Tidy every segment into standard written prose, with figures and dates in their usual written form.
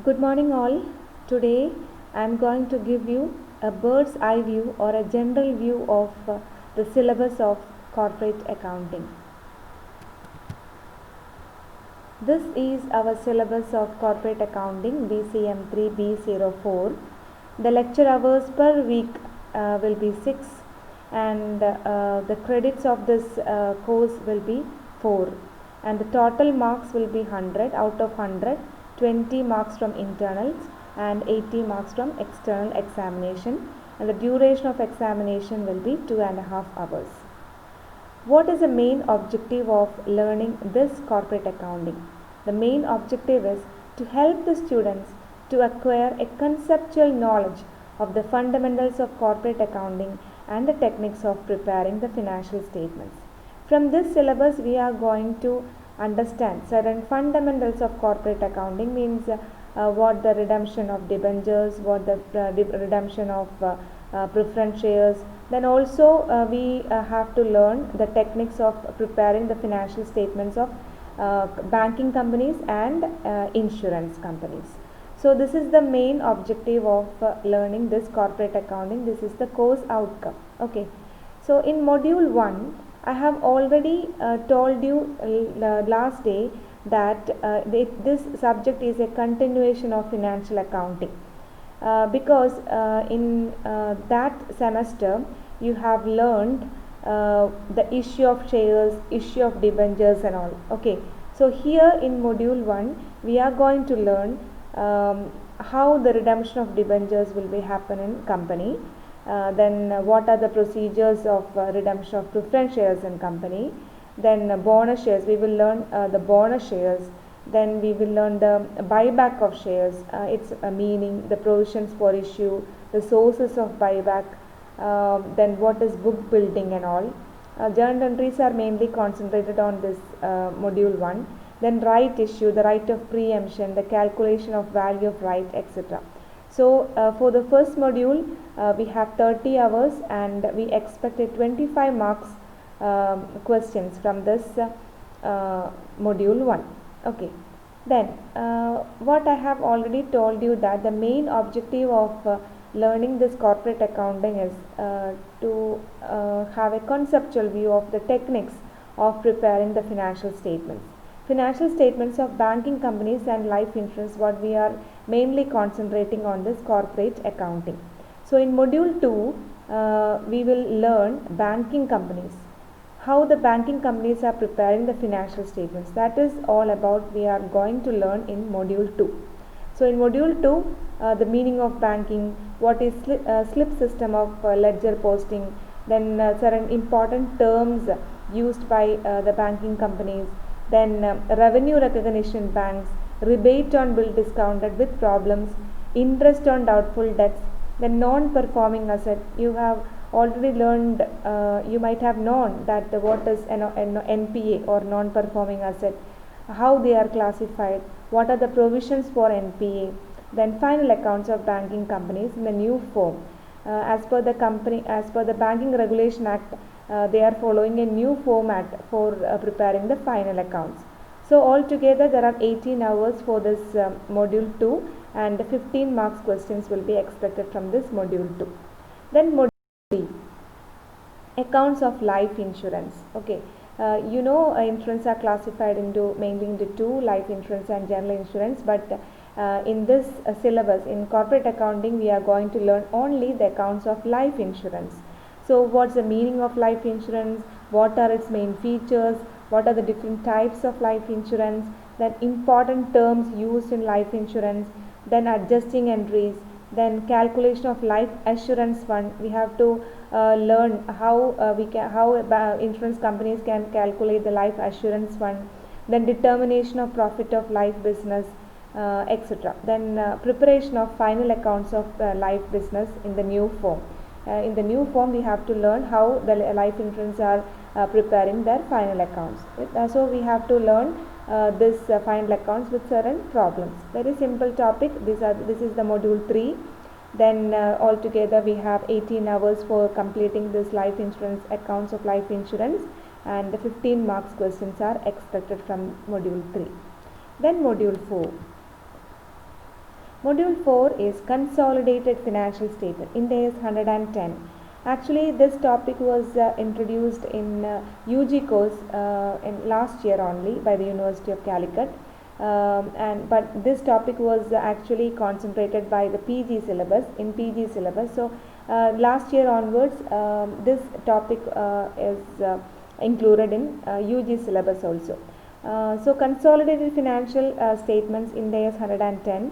Good morning, all. Today I am going to give you a bird's eye view or a general view of the syllabus of corporate accounting. This is our syllabus of corporate accounting BCM 3B04. The lecture hours per week will be 6 and the credits of this course will be 4 and the total marks will be 100 out of 100. 20 marks from internals and 80 marks from external examination, and the duration of examination will be 2.5 hours. What is the main objective of learning this corporate accounting? The main objective is to help the students to acquire a conceptual knowledge of the fundamentals of corporate accounting and the techniques of preparing the financial statements. From this syllabus, we are going to understand certain fundamentals of corporate accounting, means what the redemption of debentures, what the redemption of preference shares. Then also we have to learn the techniques of preparing the financial statements of banking companies and insurance companies. So this is the main objective of learning this corporate accounting. This is the course outcome. Okay. So in module 1, I have already told you last day that this subject is a continuation of financial accounting because in that semester you have learned the issue of shares, issue of debentures and all. Okay, so here in module 1 we are going to learn how the redemption of debentures will be happen in company. Then what are the procedures of redemption of preference shares in company. Then bonus shares, we will learn the bonus shares. Then we will learn the buyback of shares, its meaning, the provisions for issue, the sources of buyback, then what is book building and all. Journal entries are mainly concentrated on this module 1. Then right issue, the right of preemption, the calculation of value of right, etc. So for the first module we have 30 hours and we expected 25 marks questions from this module 1. Okay. Then what I have already told you that the main objective of learning this corporate accounting is to have a conceptual view of the techniques of preparing the financial statements. Financial statements of banking companies and life insurance, what we are mainly concentrating on this corporate accounting. So in module 2 we will learn banking companies, how the banking companies are preparing the financial statements. That is all about we are going to learn in module 2. So in module 2 the meaning of banking, what is slip system of ledger posting, then certain important terms used by the banking companies. Then revenue recognition banks, rebate on bill discounted with problems, interest on doubtful debts, then non-performing asset. You have already learned, you might have known that what is an NPA or non-performing asset, how they are classified, what are the provisions for NPA. Then final accounts of banking companies in the new form. As per the Banking Regulation Act, they are following a new format for preparing the final accounts. So altogether there are 18 hours for this module 2 and 15 marks questions will be expected from this module 2. Then module 3, accounts of life insurance. Okay, insurance are classified mainly into two, life insurance and general insurance, but in this syllabus in corporate accounting we are going to learn only the accounts of life insurance. So what's the meaning of life insurance, what are its main features, what are the different types of life insurance, then important terms used in life insurance, then adjusting entries, then calculation of life assurance fund. We have to learn how insurance companies can calculate the life assurance fund, then determination of profit of life business, etc. Then preparation of final accounts of life business in the new form. In the new form we have to learn how the life insurance are preparing their final accounts. So we have to learn this final accounts with certain problems. Very simple topic. This is the module 3. Then altogether we have 18 hours for completing this life insurance, accounts of life insurance, and the 15 marks questions are expected from module 3. Then module 4. Module 4 is consolidated financial statement. India is 110. Actually, this topic was introduced in UG course in last year only by the University of Calicut. But this topic was actually concentrated by the PG syllabus, in PG syllabus. So last year onwards, this topic is included in UG syllabus also. So consolidated financial statements, India is 110.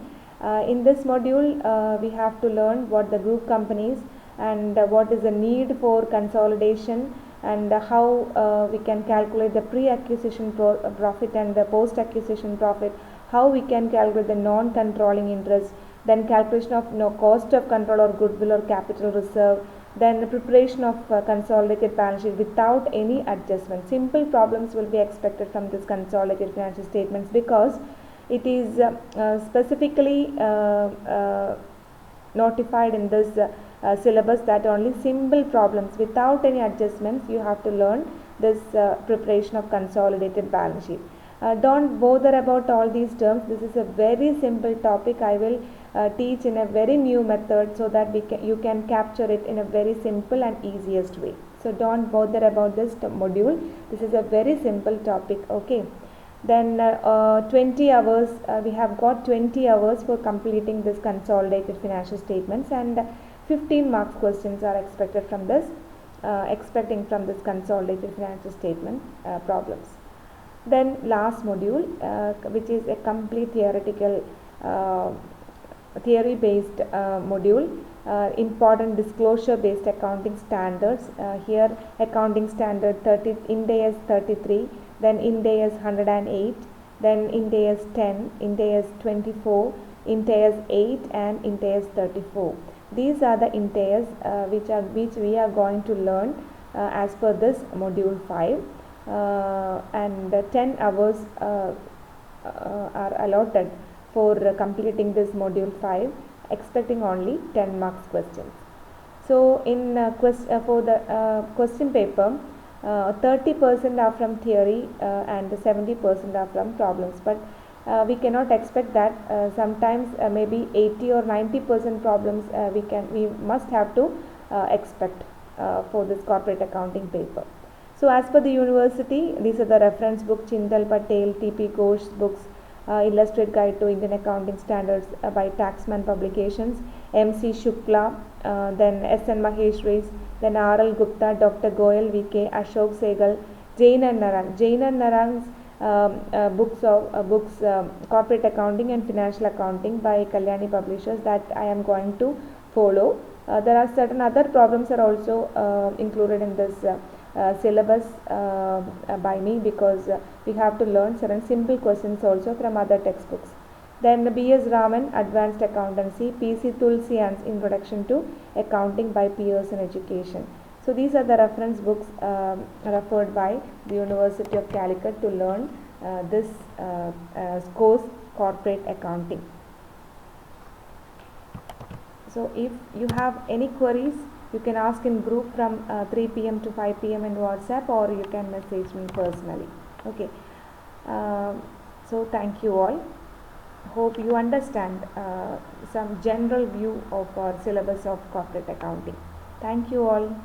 In this module, we have to learn what the group companies and what is the need for consolidation, and how we can calculate the pre-acquisition profit and the post-acquisition profit, how we can calculate the non-controlling interest, then calculation of cost of control or goodwill or capital reserve, then the preparation of consolidated balance sheet without any adjustment. Simple problems will be expected from this consolidated financial statements, because it is specifically notified in this syllabus that only simple problems without any adjustments you have to learn this preparation of consolidated balance sheet. Don't bother about all these terms. This is a very simple topic. I will teach in a very new method so that you can capture it in a very simple and easiest way. So don't bother about this module. This is a very simple topic. Okay. Then 20 hours, we have got 20 hours for completing this consolidated financial statements, and 15 marks questions are expected from this, consolidated financial statement problems. Then last module, which is a complete theoretical theory based module, important disclosure based accounting standards. Here accounting standard 30, Ind AS 33, then Ind AS 108, then Ind AS 10, Ind AS 24, Ind AS 8 and Ind AS 34. These are the Ind AS which we are going to learn as per this module 5, and 10 hours are allotted for completing this module 5, expecting only 10 marks questions. So in for the question paper, 30% are from theory and 70% are from problems, but we cannot expect that. Sometimes maybe 80 or 90% problems we must have to expect for this corporate accounting paper. So as per the university, these are the reference book: Chindal Patel, T.P. Ghosh books, Illustrated Guide to Indian Accounting Standards by Taxman Publications, M.C. Shukla, then S.N. Maheshwaris, then R.L. Gupta, Dr. Goyal, V.K. Ashok Segal, Jain and Narang. Jain and Narang's books Corporate Accounting and Financial Accounting by Kalyani Publishers, that I am going to follow. There are certain other problems are also included in this syllabus by me, because we have to learn certain simple questions also from other textbooks. Then B.S. Raman, Advanced Accountancy, P.C. Tulsian's Introduction to Accounting by Pearson Education. So these are the reference books referred by the University of Calicut to learn this course, Corporate Accounting. So if you have any queries, you can ask in group from 3 p.m. to 5 p.m. in WhatsApp, or you can message me personally. Okay. So thank you all. Hope you understand some general view of our syllabus of corporate accounting. Thank you all.